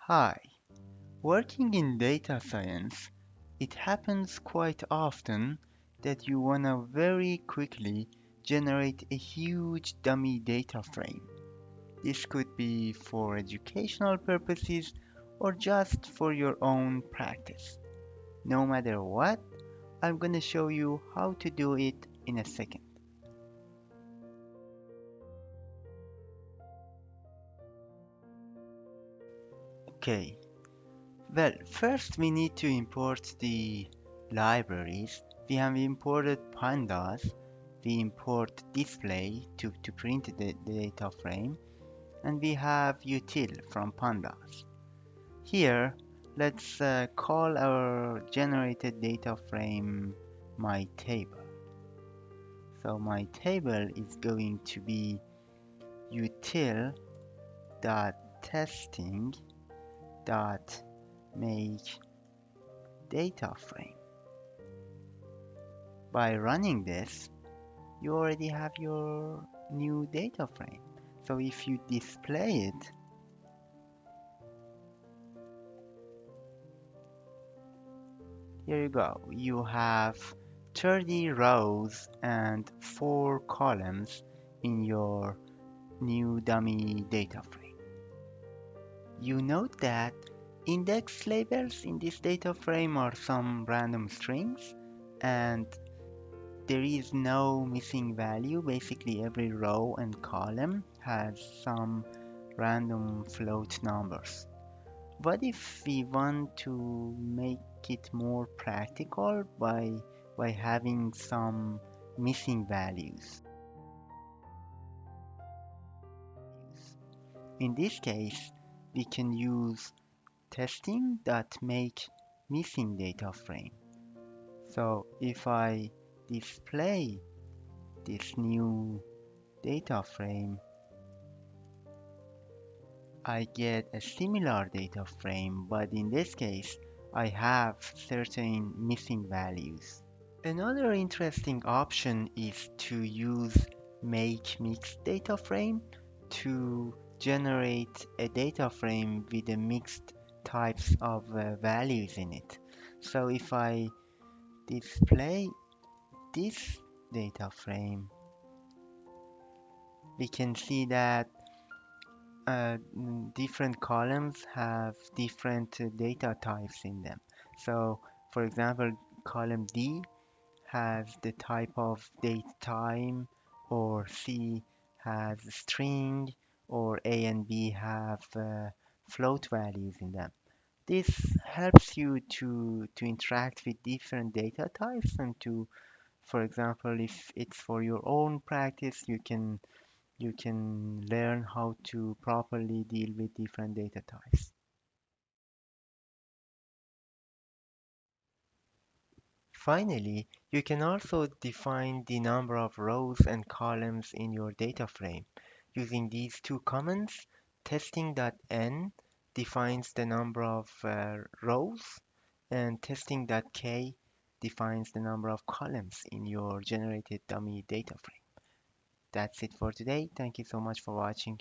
Hi, working in data science, it happens quite often that you wanna very quickly generate a huge dummy data frame. This could be for educational purposes or just for your own practice. No matter what, I'm gonna show you how to do it in a second. Okay, well, first we need to import the libraries. We have imported pandas. We import display to print the data frame, and we have util from pandas. Here, let's call our generated data frame my table. So my table is going to be util dot testing dot make data frame. By running this, you already have your new data frame. So if you display it, here you go. You have 30 rows and 4 columns in your new dummy data frame. You note that index labels in this data frame are some random strings, and there is no missing value. Basically, every row and column has some random float numbers. What if we want to make it more practical by having some missing values? In this case, we can use testing.make missing data frame. So if I display this new data frame, I get a similar data frame, but in this case, I have certain missing values. Another interesting option is to use make mixed data frame to generate a data frame with a mixed types of values in it. So if I display this data frame, we can see that different columns have different data types in them. So, for example, column D has the type of date time, or C has string, or A and B have float values in them. This helps you to interact with different data types and to, for example, if it's for your own practice, you can learn how to properly deal with different data types. Finally, you can also define the number of rows and columns in your data frame. Using these two commands, testing.n defines the number of rows, and testing.k defines the number of columns in your generated dummy data frame. That's it for today. Thank you so much for watching.